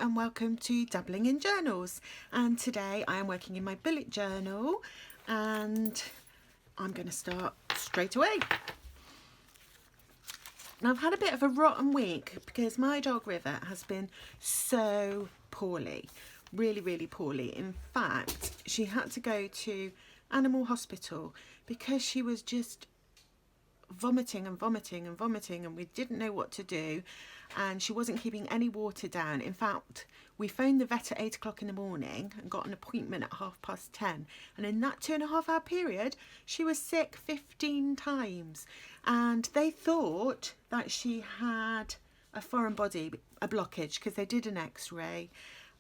and welcome to Dabbling in Journals, and today I am working in my bullet journal and I'm going to start straight away. Now I've had a bit of a rotten week because my dog River has been so poorly, really poorly. In fact, she had to go to animal hospital because she was just vomiting and we didn't know what to do, and she wasn't keeping any water down. In fact, we phoned the vet at 8 o'clock in the morning and got an appointment at 10:30, and in that 2.5 hour period she was sick 15 times, and they thought that she had a foreign body, a blockage, because they did an x-ray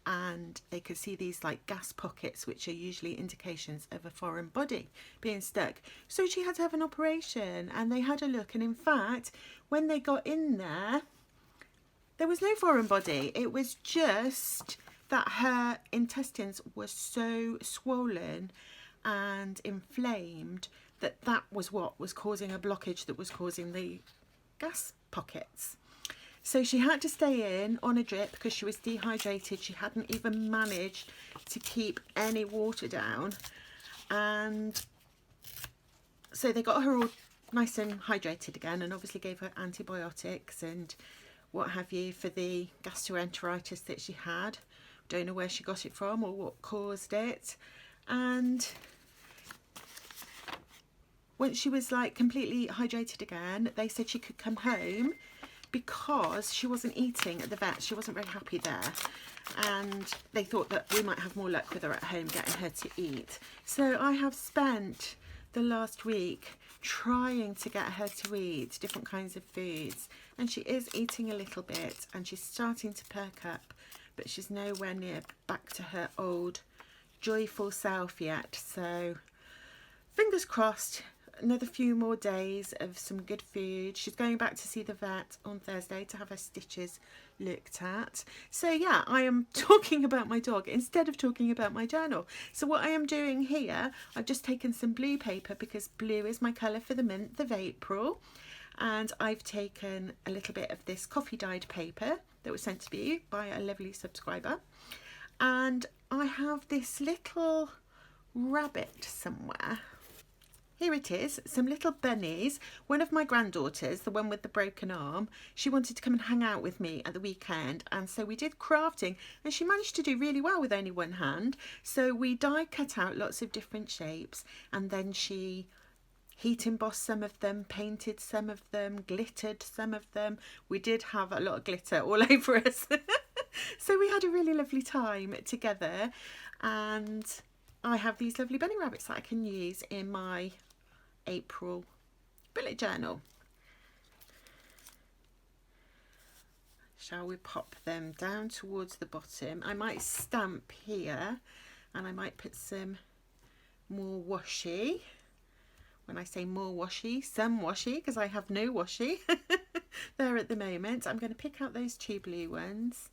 and they could see these like gas pockets, which are usually indications of a foreign body being stuck. So she had to have an operation, and they had a look, and in fact when they got in there was no foreign body. It was just that her intestines were so swollen and inflamed that was what was causing a blockage, that was causing the gas pockets. So she had to stay in on a drip because she was dehydrated. She hadn't even managed to keep any water down. And so they got her all nice and hydrated again, and obviously gave her antibiotics and what have you for the gastroenteritis that she had. Don't know where she got it from or what caused it. And once she was like completely hydrated again, they said she could come home, because she wasn't eating at the vet. She wasn't very happy there, and they thought that we might have more luck with her at home getting her to eat. So I have spent the last week trying to get her to eat different kinds of foods, and she is eating a little bit and she's starting to perk up, but she's nowhere near back to her old joyful self yet. So fingers crossed, another few more days of some good food. She's going back to see the vet on Thursday to have her stitches looked at. So yeah, I am talking about my dog instead of talking about my journal. So what I am doing here, I've just taken some blue paper because blue is my colour for the month of April, and I've taken a little bit of this coffee dyed paper that was sent to me by a lovely subscriber, and I have this little rabbit somewhere. Here it is, some little bunnies. One of my granddaughters, the one with the broken arm, she wanted to come and hang out with me at the weekend, and so we did crafting, and she managed to do really well with only one hand. So we die cut out lots of different shapes, and then she heat embossed some of them, painted some of them, glittered some of them. We did have a lot of glitter all over us. So we had a really lovely time together, and I have these lovely bunny rabbits that I can use in my April bullet journal. Shall we pop them down towards the bottom? I might stamp here, and I might put some more washi. When I say more washi, some washi, because I have no washi there at the moment. I'm going to pick out those two blue ones,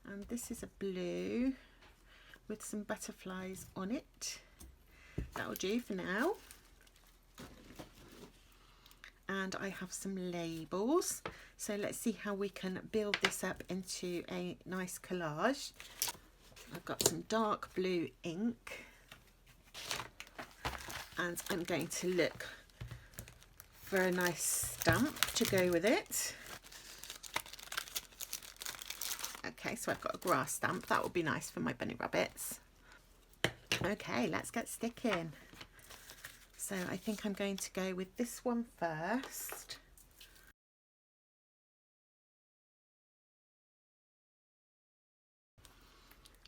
and this is a blue with some butterflies on it. That'll do for now. And I have some labels, so let's see how we can build this up into a nice collage. I've got some dark blue ink, and I'm going to look for a nice stamp to go with it. Okay, so I've got a grass stamp. That would be nice for my bunny rabbits. Okay, let's get sticking. So I think I'm going to go with this one first.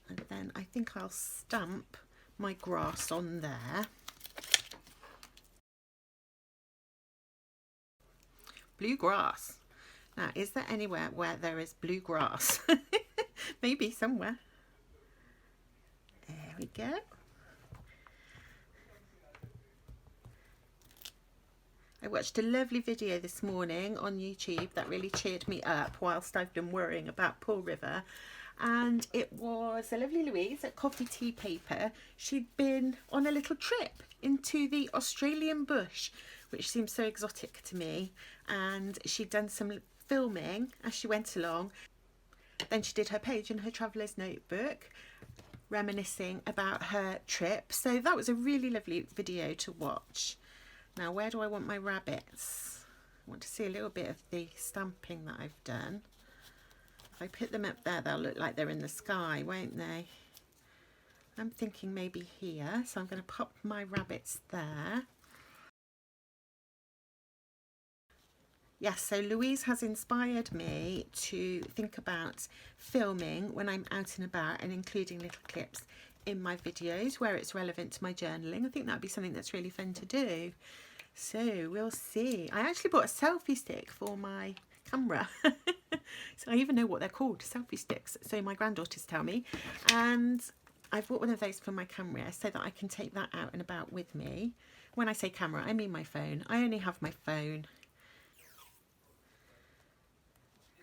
And then I think I'll stamp my grass on there. Blue grass. Now, is there anywhere where there is blue grass? Maybe somewhere. There we go. I watched a lovely video this morning on YouTube that really cheered me up whilst I've been worrying about poor River, and it was a lovely Louise at Coffee Tea Paper. She'd been on a little trip into the Australian bush, which seems so exotic to me, and she'd done some filming as she went along, Then she did her page in her traveller's notebook, reminiscing about her trip. So that was a really lovely video to watch. Now, where do I want my rabbits? I want to see a little bit of the stamping that I've done. If I put them up there, they'll look like they're in the sky, won't they? I'm thinking maybe here, so I'm going to pop my rabbits there. Yes, so Louise has inspired me to think about filming when I'm out and about and including little clips in my videos where it's relevant to my journaling. I think that'd be something that's really fun to do. So we'll see. I actually bought a selfie stick for my camera. So I even know what they're called, selfie sticks. So my granddaughters tell me. And I've bought one of those for my camera so that I can take that out and about with me. When I say camera, I mean my phone. I only have my phone.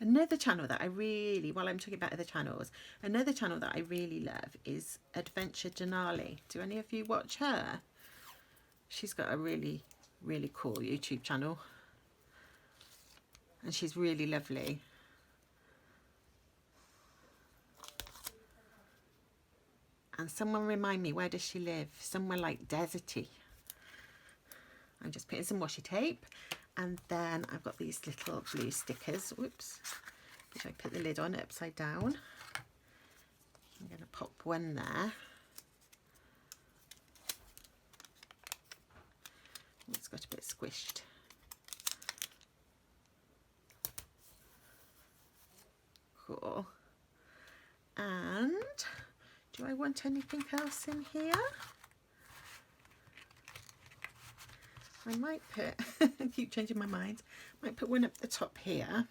Another channel that I really, while I'm talking about other channels, another channel that I really love is Adventure Denali. Do any of you watch her? She's got a really, really cool YouTube channel. And she's really lovely. And someone remind me, where does she live? Somewhere like deserty. I'm just putting some washi tape. And then I've got these little blue stickers, whoops, which I put the lid on upside down. I'm going to pop one there. It's got a bit squished. Cool. And do I want anything else in here? I might put, I keep changing my mind, might put one up the top here.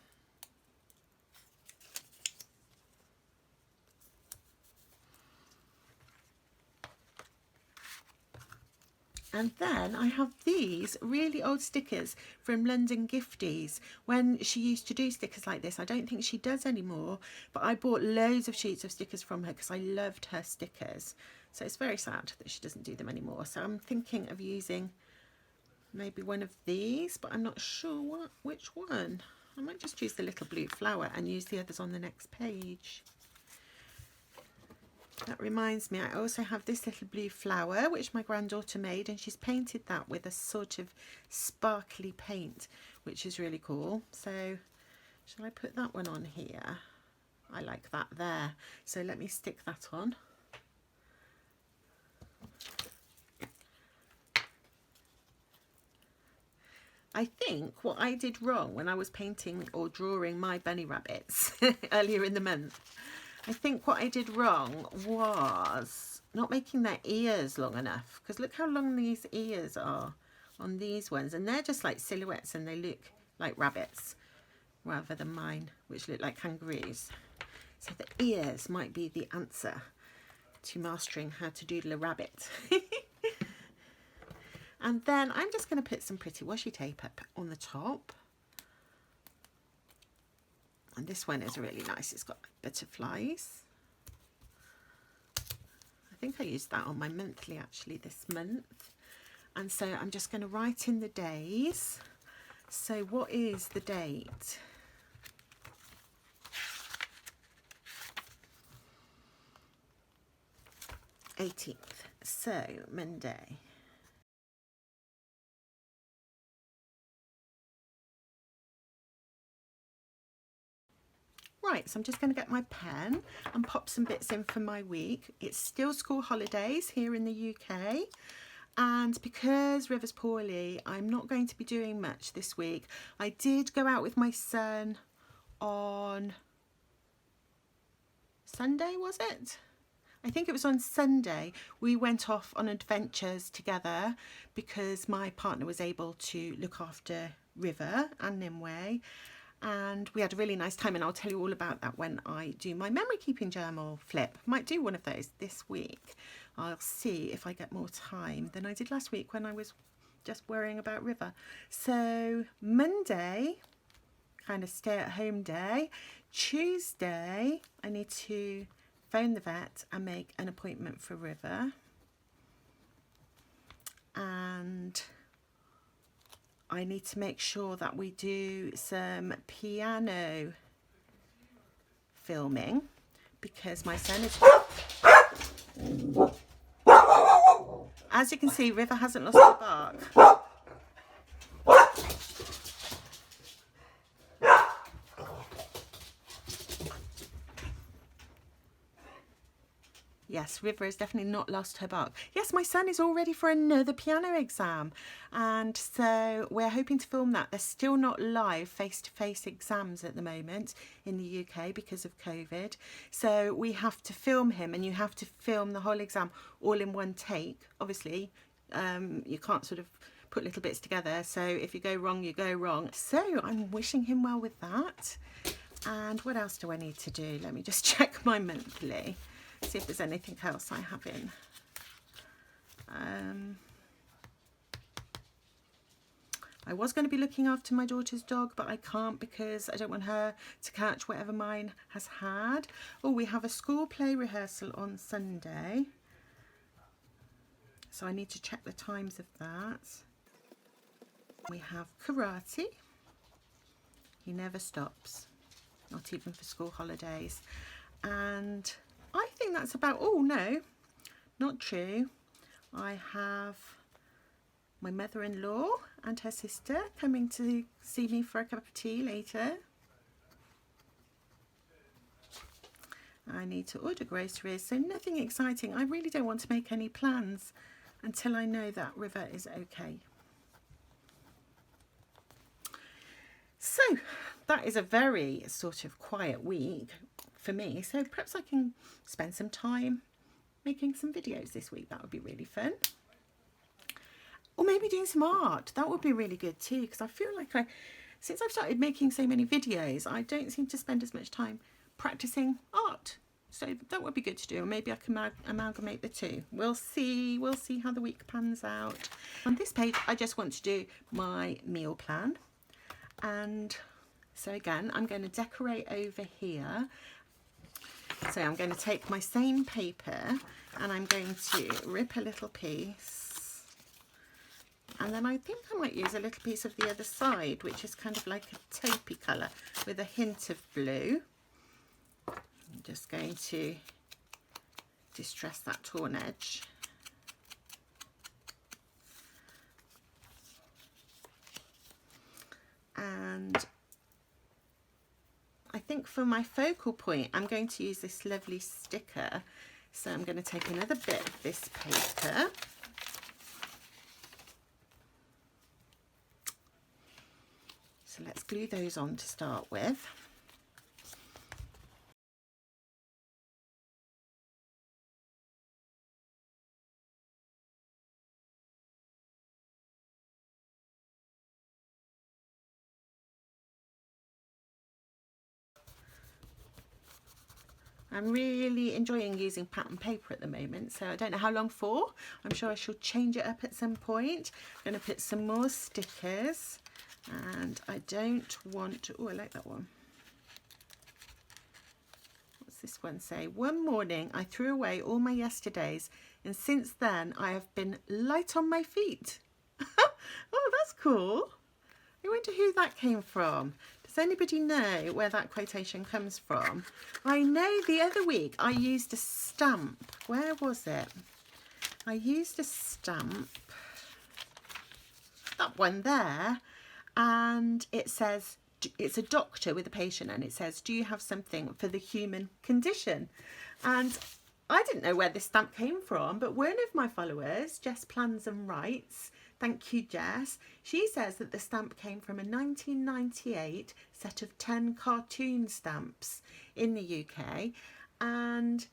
And then I have these really old stickers from London Gifties when she used to do stickers like this. I don't think she does anymore, but I bought loads of sheets of stickers from her because I loved her stickers. So it's very sad that she doesn't do them anymore. So I'm thinking of using maybe one of these, but I'm not sure which one. I might just use the little blue flower and use the others on the next page. That reminds me, I also have this little blue flower which my granddaughter made, and she's painted that with a sort of sparkly paint, which is really cool. So shall I put that one on here? I like that there. So let me stick that on. I think what I did wrong when I was painting or drawing my bunny rabbits earlier in the month, I think what I did wrong was not making their ears long enough, because look how long these ears are on these ones, and they're just like silhouettes and they look like rabbits rather than mine, which look like kangaroos. So the ears might be the answer to mastering how to doodle a rabbit. And then I'm just going to put some pretty washi tape up on the top. And this one is really nice. It's got butterflies. I think I used that on my monthly actually this month. And so I'm just going to write in the days. So what is the date? '18th. So Monday. Right, so I'm just going to get my pen and pop some bits in for my week. It's still school holidays here in the UK, and because River's poorly, I'm not going to be doing much this week. I did go out with my son on Sunday, was it? I think it was on Sunday. We went off on adventures together because my partner was able to look after River and Nimue. And we had a really nice time, and I'll tell you all about that when I do my memory keeping journal flip. Might do one of those this week. I'll see if I get more time than I did last week when I was just worrying about River. So Monday, kind of stay at home day. Tuesday, I need to phone the vet and make an appointment for River. And I need to make sure that we do some piano filming because my son is... As you can see, River hasn't lost her bark. Yes, River has definitely not lost her bark. Yes, my son is all ready for another piano exam. And so we're hoping to film that. They're still not live face-to-face exams at the moment in the UK because of COVID. So we have to film him, and you have to film the whole exam all in one take. Obviously, you can't sort of put little bits together. So if you go wrong, you go wrong. So I'm wishing him well with that. And what else do I need to do? Let me just check my monthly. See if there's anything else I have in. I was going to be looking after my daughter's dog, but I can't because I don't want her to catch whatever mine has had. Oh, we have a school play rehearsal on Sunday, so I need to check the times of that. We have karate. He never stops, not even for school holidays. And I think that's about... Oh, no, not true. I have my mother-in-law and her sister coming to see me for a cup of tea later. I need to order groceries, so nothing exciting. I really don't want to make any plans until I know that River is okay. So that is a very sort of quiet week for me, so perhaps I can spend some time making some videos this week. That would be really fun. Or maybe doing some art. That would be really good too, because I feel like since I've started making so many videos, I don't seem to spend as much time practicing art. So that would be good to do. Or maybe I can amalgamate the two. We'll see how the week pans out. On this page, I just want to do my meal plan. And so again, I'm going to decorate over here. So I'm going to take my same paper and I'm going to rip a little piece, and then I think I might use a little piece of the other side, which is kind of like a taupey colour with a hint of blue. I'm just going to distress that torn edge. And I think for my focal point, I'm going to use this lovely sticker. So I'm going to take another bit of this paper. So let's glue those on to start with. I'm really enjoying using pattern paper at the moment, so I don't know how long for. I'm sure I shall change it up at some point. I'm going to put some more stickers, and I don't want to... Oh, I like that one. What's this one say? One morning I threw away all my yesterdays, and since then I have been light on my feet. Oh, that's cool. I wonder who that came from. Does anybody know where that quotation comes from? I know the other week I used a stamp. Where was it? I used a stamp. That one there. And it says, it's a doctor with a patient, and it says, do you have something for the human condition? And I didn't know where this stamp came from, but one of my followers, Jess Plans and Writes, thank you, Jess. She says that the stamp came from a 1998 set of 10 cartoon stamps in the UK. And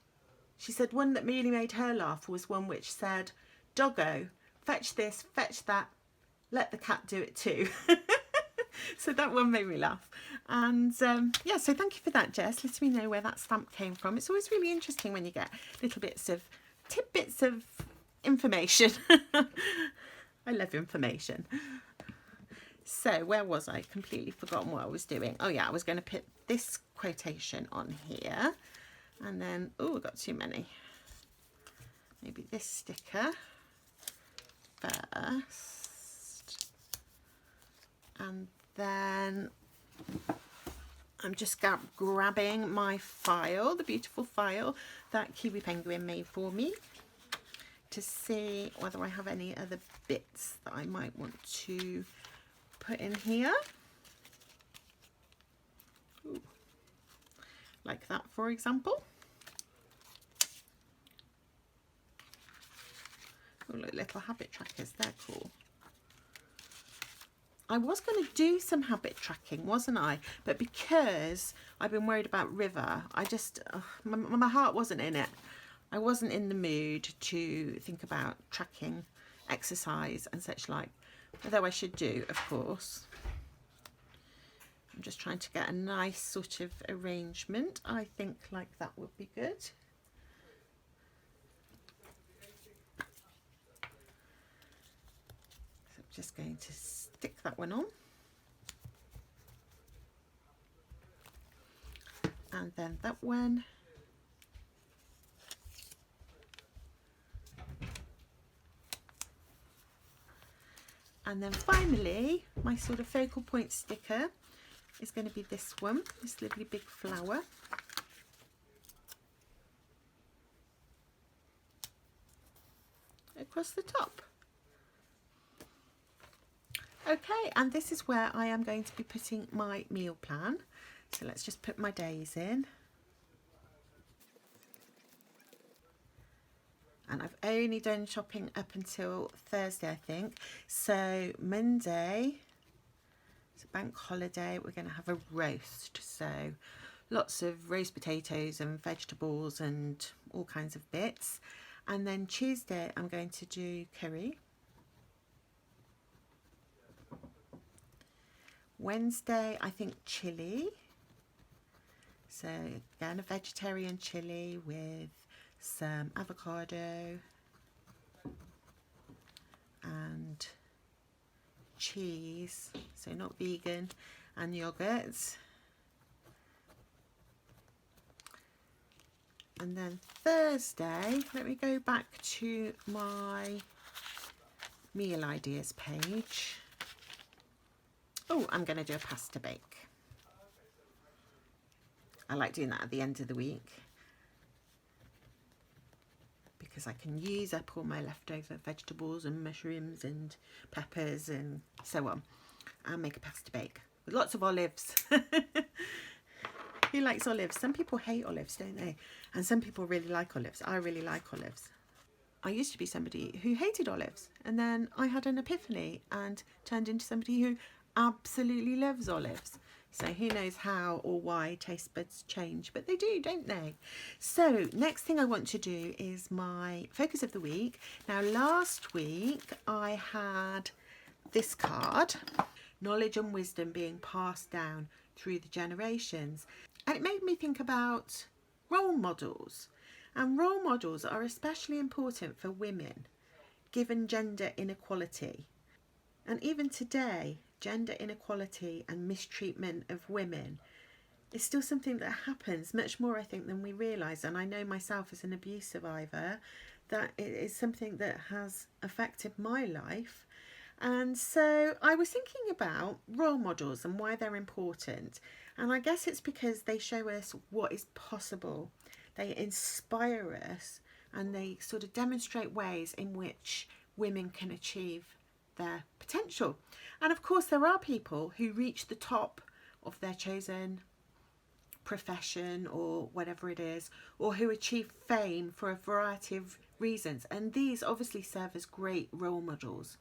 she said one that really made her laugh was one which said, doggo, fetch this, fetch that, let the cat do it too. So that one made me laugh. And yeah, so thank you for that, Jess. Let me know where that stamp came from. It's always really interesting when you get little bits of tidbits of information. I love information. So where was I? Completely forgotten what I was doing. Oh yeah, I was going to put this quotation on here. And then, oh, I got too many. Maybe this sticker first. And then I'm just grabbing my file, the beautiful file that Kiwi Penguin made for me, to see whether I have any other bits that I might want to put in here. Ooh. Like that, for example. Oh, look, little habit trackers, they're cool. I was going to do some habit tracking, wasn't I? But because I've been worried about River, I just, my heart wasn't in it. I wasn't in the mood to think about tracking exercise and such like, although I should do, of course. I'm just trying to get a nice sort of arrangement. I think like that would be good. So I'm just going to stick that one on. And then that one. And then finally, my sort of focal point sticker is going to be this one, this lovely big flower. Across the top. Okay, and this is where I am going to be putting my meal plan. So let's just put my days in. And I've only done shopping up until Thursday, I think. So Monday, it's a bank holiday, we're going to have a roast. So lots of roast potatoes and vegetables and all kinds of bits. And then Tuesday, I'm going to do curry. Wednesday, I think chilli. So again, a vegetarian chilli with some avocado and cheese, so not vegan, and yogurt. And then Thursday, let me go back to my meal ideas page. Oh, I'm going to do a pasta bake. I like doing that at the end of the week because I can use up all my leftover vegetables and mushrooms and peppers and so on, and make a pasta bake with lots of olives. Who likes olives? Some people hate olives, don't they? And some people really like olives. I really like olives. I used to be somebody who hated olives, and then I had an epiphany and turned into somebody who absolutely loves olives. So who knows how or why taste buds change, but they do, don't they? So next thing I want to do is my focus of the week. Now last week I had this card, knowledge and wisdom being passed down through the generations. And it made me think about role models. And role models are especially important for women, given gender inequality. And even today, gender inequality and mistreatment of women is still something that happens much more, I think, than we realise. And I know myself as an abuse survivor that it is something that has affected my life. And so I was thinking about role models and why they're important. And I guess it's because they show us what is possible. They inspire us and they sort of demonstrate ways in which women can achieve their potential. And of course there are people who reach the top of their chosen profession or whatever it is, or who achieve fame for a variety of reasons, and these obviously serve as great role models.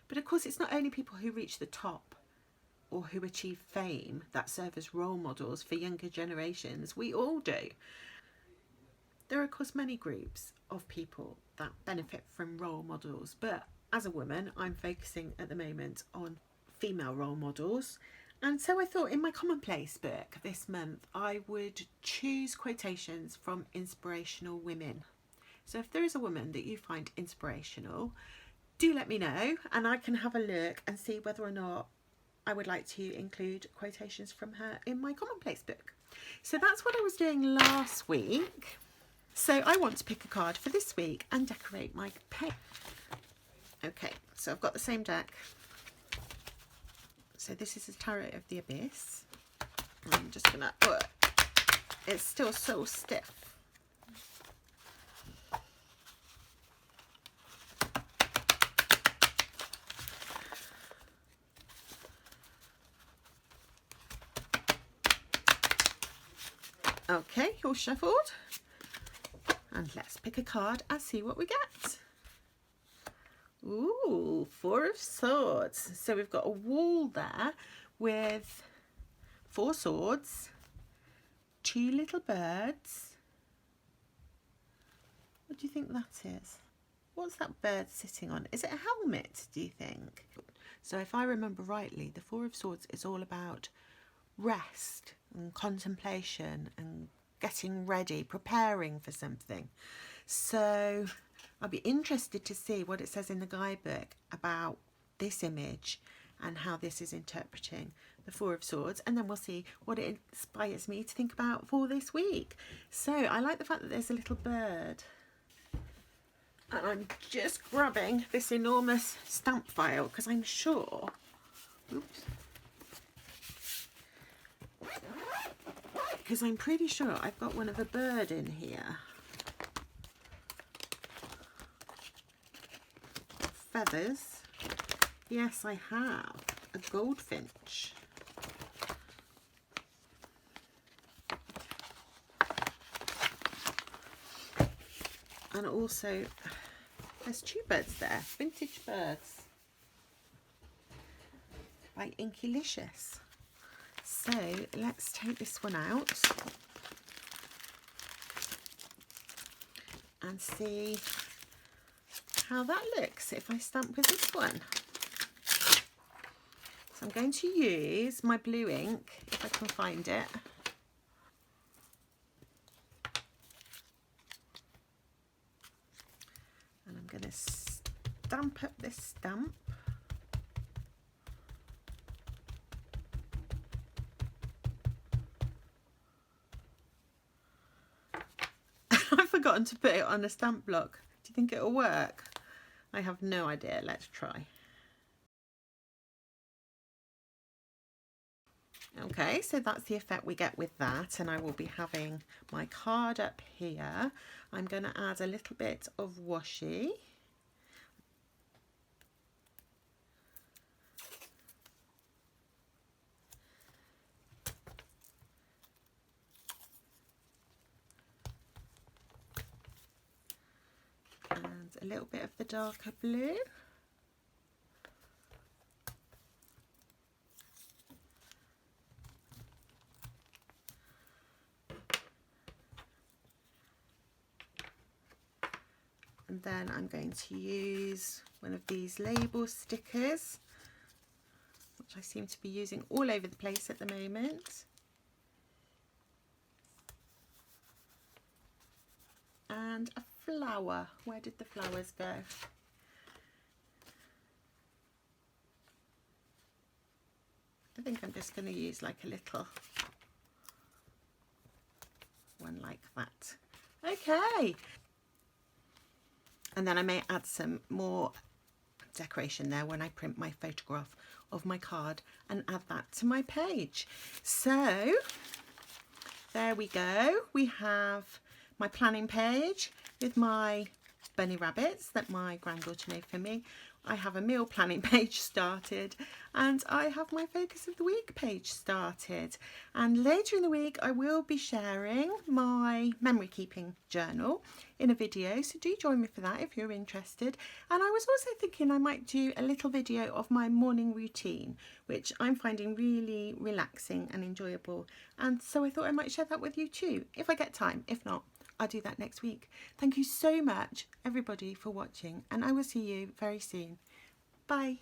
But of course it's not only people who reach the top or who achieve fame that serve as role models for younger generations. We all do. There are of course many groups of people that benefit from role models, but as a woman, I'm focusing at the moment on female role models. And so I thought in my commonplace book this month, I would choose quotations from inspirational women. So if there is a woman that you find inspirational, do let me know and I can have a look and see whether or not I would like to include quotations from her in my commonplace book. So that's what I was doing last week. So I want to pick a card for this week and decorate my page. Okay, so I've got the same deck. So this is the Tarot of the Abyss. I'm just gonna, it's still so stiff. Okay, all shuffled. And let's pick a card and see what we get. Ooh, 4 of Swords. So we've got a wall there with 4 swords, 2 little birds. What do you think that is? What's that bird sitting on? Is it a helmet, do you think? So if I remember rightly, the 4 of Swords is all about rest and contemplation and getting ready, preparing for something. So I'll be interested to see what it says in the guidebook about this image and how this is interpreting the 4 of Swords, and then we'll see what it inspires me to think about for this week. So I like the fact that there's a little bird. And I'm just grabbing this enormous stamp file because I'm sure, because I'm pretty sure I've got one of a bird in here. Feathers. Yes, I have a goldfinch. And also, there's 2 birds there, vintage birds by Inkylicious. So let's take this one out and see how that looks if I stamp with this one. So I'm going to use my blue ink, if I can find it. And I'm going to stamp up this stamp. I've forgotten to put it on a stamp block. Do you think it'll work? I have no idea. Let's try. Okay, so that's the effect we get with that, and I will be having my card up here. I'm going to add a little bit of washi. And a little bit of the darker blue. And then I'm going to use one of these label stickers, which I seem to be using all over the place at the moment. And a flower. Where did the flowers go? I think I'm just going to use like a little one like that. Okay. And then I may add some more decoration there when I print my photograph of my card and add that to my page. So there we go. We have my planning page with my bunny rabbits that my granddaughter made for me. I have a meal planning page started, and I have my focus of the week page started. And later in the week I will be sharing my memory keeping journal in a video, so do join me for that if you're interested. And I was also thinking I might do a little video of my morning routine, which I'm finding really relaxing and enjoyable, and so I thought I might share that with you too if I get time. If not, I'll do that next week. Thank you so much everybody for watching, and I will see you very soon. Bye.